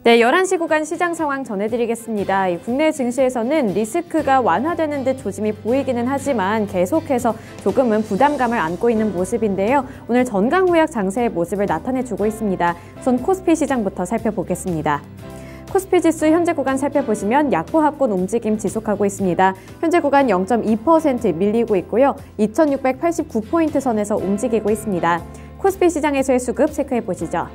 네, 11시 구간 시장 상황 전해드리겠습니다. 국내 증시에서는 리스크가 완화되는 듯 조짐이 보이기는 하지만 계속해서 조금은 부담감을 안고 있는 모습인데요. 오늘 전강후약 장세의 모습을 나타내주고 있습니다. 우선 코스피 시장부터 살펴보겠습니다. 코스피 지수 현재 구간 살펴보시면 약보합권 움직임 지속하고 있습니다. 현재 구간 0.2% 밀리고 있고요. 2689포인트 선에서 움직이고 있습니다. 코스피 시장에서의 수급 체크해 보시죠.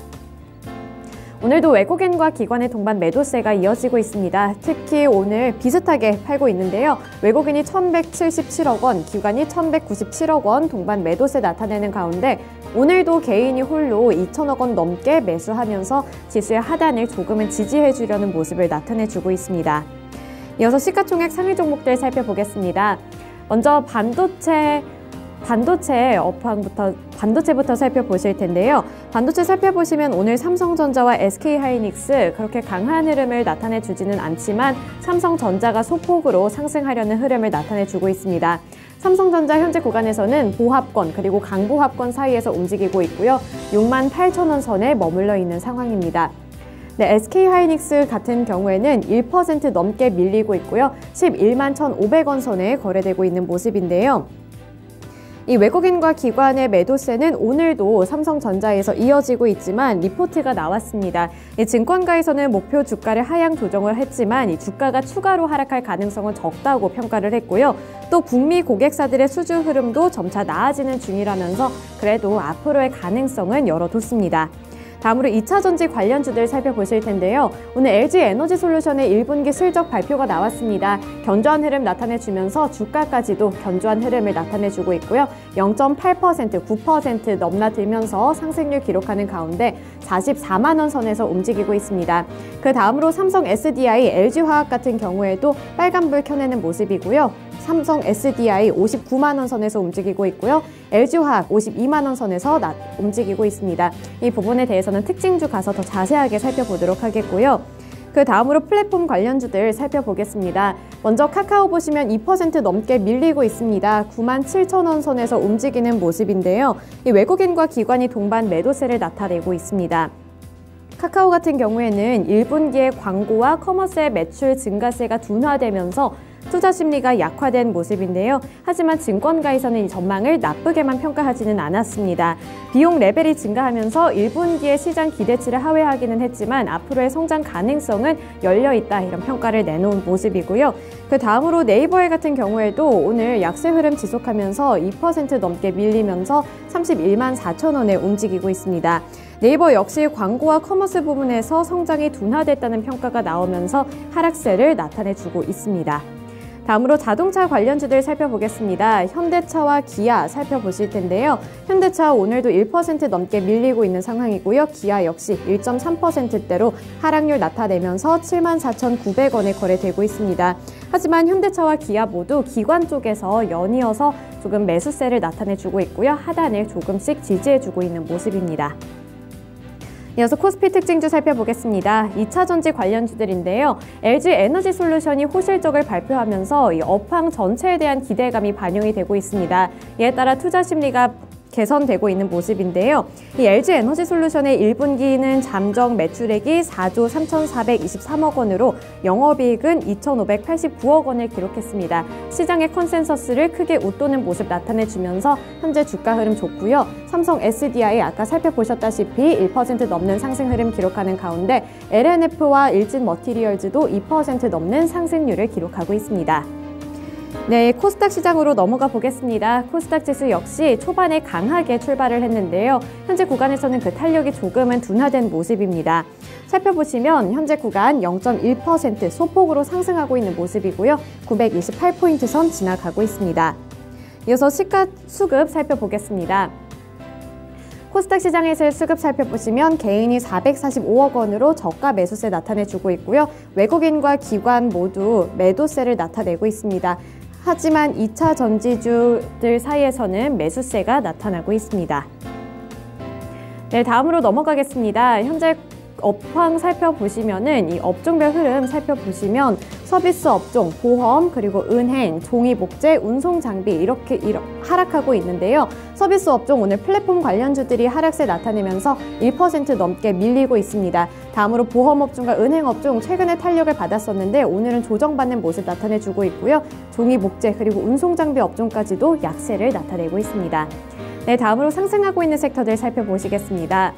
오늘도 외국인과 기관의 동반 매도세가 이어지고 있습니다. 특히 오늘 비슷하게 팔고 있는데요. 외국인이 1,177억 원, 기관이 1,197억 원 동반 매도세 나타내는 가운데 오늘도 개인이 홀로 2천억 원 넘게 매수하면서 지수의 하단을 조금은 지지해 주려는 모습을 나타내주고 있습니다. 이어서 시가총액 상위 종목들 살펴보겠습니다. 먼저 반도체부터 살펴보실 텐데요. 반도체 살펴보시면 오늘 삼성전자와 SK하이닉스 그렇게 강한 흐름을 나타내주지는 않지만 삼성전자가 소폭으로 상승하려는 흐름을 나타내주고 있습니다. 삼성전자 현재 구간에서는 보합권 그리고 강보합권 사이에서 움직이고 있고요. 68,000원 선에 머물러 있는 상황입니다. 네, SK하이닉스 같은 경우에는 1% 넘게 밀리고 있고요. 11만 1,500원 선에 거래되고 있는 모습인데요. 이 외국인과 기관의 매도세는 오늘도 삼성전자에서 이어지고 있지만 리포트가 나왔습니다. 이 증권가에서는 목표 주가를 하향 조정을 했지만 이 주가가 추가로 하락할 가능성은 적다고 평가를 했고요. 또 북미 고객사들의 수주 흐름도 점차 나아지는 중이라면서 그래도 앞으로의 가능성은 열어뒀습니다. 다음으로 2차전지 관련주들 살펴보실 텐데요. 오늘 LG에너지솔루션의 1분기 실적 발표가 나왔습니다. 견조한 흐름 나타내주면서 주가까지도 견조한 흐름을 나타내주고 있고요. 0.8%, 9% 넘나들면서 상승률 기록하는 가운데 44만 원 선에서 움직이고 있습니다. 그 다음으로 삼성 SDI, LG화학 같은 경우에도 빨간불 켜내는 모습이고요. 삼성 SDI 59만 원 선에서 움직이고 있고요. LG화학 52만 원 선에서 움직이고 있습니다. 이 부분에 대해서는 특징주 가서 더 자세하게 살펴보도록 하겠고요. 그 다음으로 플랫폼 관련주들 살펴보겠습니다. 먼저 카카오 보시면 2% 넘게 밀리고 있습니다. 97,000원 선에서 움직이는 모습인데요. 이 외국인과 기관이 동반 매도세를 나타내고 있습니다. 카카오 같은 경우에는 1분기에 광고와 커머스의 매출 증가세가 둔화되면서 투자 심리가 약화된 모습인데요. 하지만 증권가에서는 이 전망을 나쁘게만 평가하지는 않았습니다. 비용 레벨이 증가하면서 1분기에 시장 기대치를 하회하기는 했지만 앞으로의 성장 가능성은 열려있다 이런 평가를 내놓은 모습이고요. 그 다음으로 네이버에 같은 경우에도 오늘 약세 흐름 지속하면서 2% 넘게 밀리면서 31만 4천 원에 움직이고 있습니다. 네이버 역시 광고와 커머스 부분에서 성장이 둔화됐다는 평가가 나오면서 하락세를 나타내주고 있습니다. 다음으로 자동차 관련주들 살펴보겠습니다. 현대차와 기아 살펴보실 텐데요. 현대차 오늘도 1% 넘게 밀리고 있는 상황이고요. 기아 역시 1.3%대로 하락률 나타내면서 74,900원에 거래되고 있습니다. 하지만 현대차와 기아 모두 기관 쪽에서 연이어서 조금 매수세를 나타내주고 있고요. 하단을 조금씩 지지해주고 있는 모습입니다. 이어서 코스피 특징주 살펴보겠습니다. 2차전지 관련주들인데요. LG에너지솔루션이 호실적을 발표하면서 이 업황 전체에 대한 기대감이 반영이 되고 있습니다. 이에 따라 투자 심리가 개선되고 있는 모습인데요. 이 LG에너지솔루션의 1분기는 잠정 매출액이 4조 3,423억 원으로 영업이익은 2,589억 원을 기록했습니다. 시장의 컨센서스를 크게 웃도는 모습 나타내주면서 현재 주가 흐름 좋고요. 삼성 SDI 아까 살펴보셨다시피 1% 넘는 상승 흐름 기록하는 가운데 LNF와 일진머티리얼즈도 2% 넘는 상승률을 기록하고 있습니다. 네, 코스닥 시장으로 넘어가 보겠습니다. 코스닥 지수 역시 초반에 강하게 출발을 했는데요. 현재 구간에서는 그 탄력이 조금은 둔화된 모습입니다. 살펴보시면 현재 구간 0.1% 소폭으로 상승하고 있는 모습이고요. 928포인트 선 지나가고 있습니다. 이어서 시가 수급 살펴보겠습니다. 코스닥 시장에서의 수급 살펴보시면 개인이 445억 원으로 저가 매수세 나타내주고 있고요. 외국인과 기관 모두 매도세를 나타내고 있습니다. 하지만 2차 전지주들 사이에서는 매수세가 나타나고 있습니다. 네, 다음으로 넘어가겠습니다. 현재 업황 살펴보시면은 이 업종별 흐름 살펴보시면 서비스 업종, 보험, 그리고 은행, 종이복제, 운송장비 이렇게 하락하고 있는데요. 서비스 업종 오늘 플랫폼 관련주들이 하락세 나타내면서 1% 넘게 밀리고 있습니다. 다음으로 보험업종과 은행업종 최근에 탄력을 받았었는데 오늘은 조정받는 모습 나타내주고 있고요. 종이복제 그리고 운송장비 업종까지도 약세를 나타내고 있습니다. 네, 다음으로 상승하고 있는 섹터들 살펴보시겠습니다.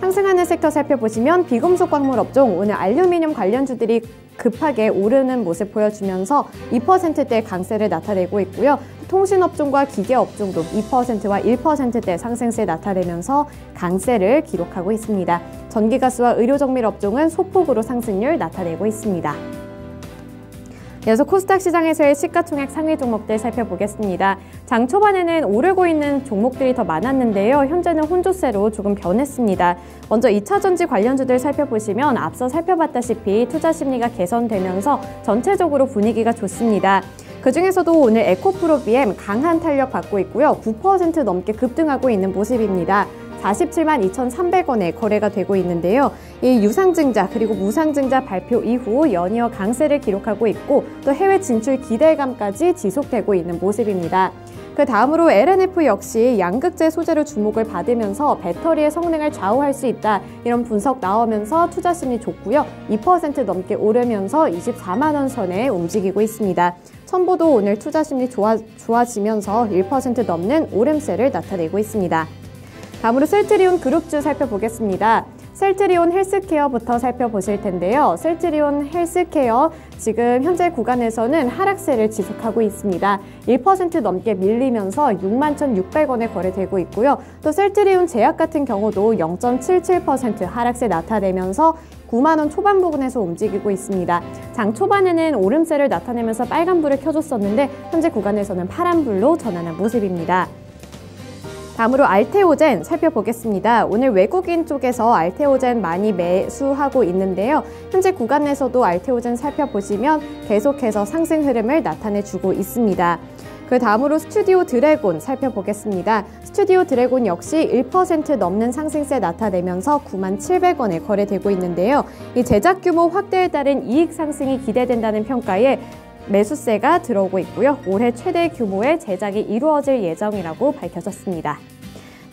상승하는 섹터 살펴보시면 비금속 광물 업종 오늘 알루미늄 관련주들이 급하게 오르는 모습 보여주면서 2%대 강세를 나타내고 있고요. 통신업종과 기계업종도 2%와 1%대 상승세 나타내면서 강세를 기록하고 있습니다. 전기가스와 의료정밀 업종은 소폭으로 상승률 나타내고 있습니다. 이어서 코스닥 시장에서의 시가총액 상위 종목들 살펴보겠습니다. 장 초반에는 오르고 있는 종목들이 더 많았는데요. 현재는 혼조세로 조금 변했습니다. 먼저 2차전지 관련주들 살펴보시면 앞서 살펴봤다시피 투자 심리가 개선되면서 전체적으로 분위기가 좋습니다. 그중에서도 오늘 에코프로비엠 강한 탄력 받고 있고요. 9% 넘게 급등하고 있는 모습입니다. 47만 2,300원에 거래가 되고 있는데요. 이 유상증자 그리고 무상증자 발표 이후 연이어 강세를 기록하고 있고 또 해외 진출 기대감까지 지속되고 있는 모습입니다. 그 다음으로 LNF 역시 양극재 소재로 주목을 받으면서 배터리의 성능을 좌우할 수 있다. 이런 분석 나오면서 투자 심리 좋고요. 2% 넘게 오르면서 24만 원 선에 움직이고 있습니다. 첨보도 오늘 투자 심리 좋아지면서 1% 넘는 오름세를 나타내고 있습니다. 다음으로 셀트리온 그룹주 살펴보겠습니다. 셀트리온 헬스케어부터 살펴보실 텐데요. 셀트리온 헬스케어 지금 현재 구간에서는 하락세를 지속하고 있습니다. 1% 넘게 밀리면서 61,600원에 거래되고 있고요. 또 셀트리온 제약 같은 경우도 0.77% 하락세 나타내면서 9만 원 초반 부근에서 움직이고 있습니다. 장 초반에는 오름세를 나타내면서 빨간불을 켜줬었는데 현재 구간에서는 파란불로 전환한 모습입니다. 다음으로 알테오젠 살펴보겠습니다. 오늘 외국인 쪽에서 알테오젠 많이 매수하고 있는데요. 현재 구간에서도 알테오젠 살펴보시면 계속해서 상승 흐름을 나타내주고 있습니다. 그 다음으로 스튜디오 드래곤 살펴보겠습니다. 스튜디오 드래곤 역시 1% 넘는 상승세 나타내면서 97,700원에 거래되고 있는데요. 이 제작 규모 확대에 따른 이익 상승이 기대된다는 평가에 매수세가 들어오고 있고요. 올해 최대 규모의 제작이 이루어질 예정이라고 밝혀졌습니다.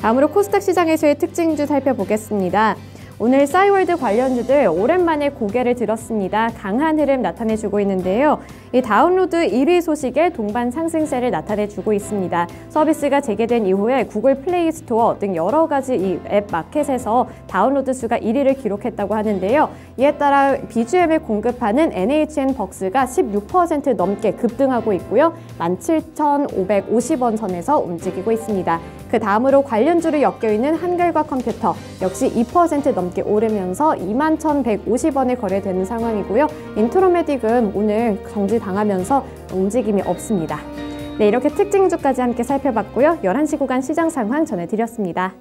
다음으로 코스닥 시장에서의 특징주 살펴보겠습니다. 오늘 싸이월드 관련주들 오랜만에 고개를 들었습니다. 강한 흐름 나타내주고 있는데요. 이 다운로드 1위 소식에 동반 상승세를 나타내주고 있습니다. 서비스가 재개된 이후에 구글 플레이 스토어 등 여러 가지 이 앱 마켓에서 다운로드 수가 1위를 기록했다고 하는데요. 이에 따라 BGM을 공급하는 NHN벅스가 16% 넘게 급등하고 있고요. 17,550원 선에서 움직이고 있습니다. 그 다음으로 관련주를 엮여있는 한글과 컴퓨터 역시 2% 넘게 오르면서 21,150원에 거래되는 상황이고요. 인트로메딕은 오늘 정지당하면서 움직임이 없습니다. 네, 이렇게 특징주까지 함께 살펴봤고요. 11시 구간 시장 상황 전해드렸습니다.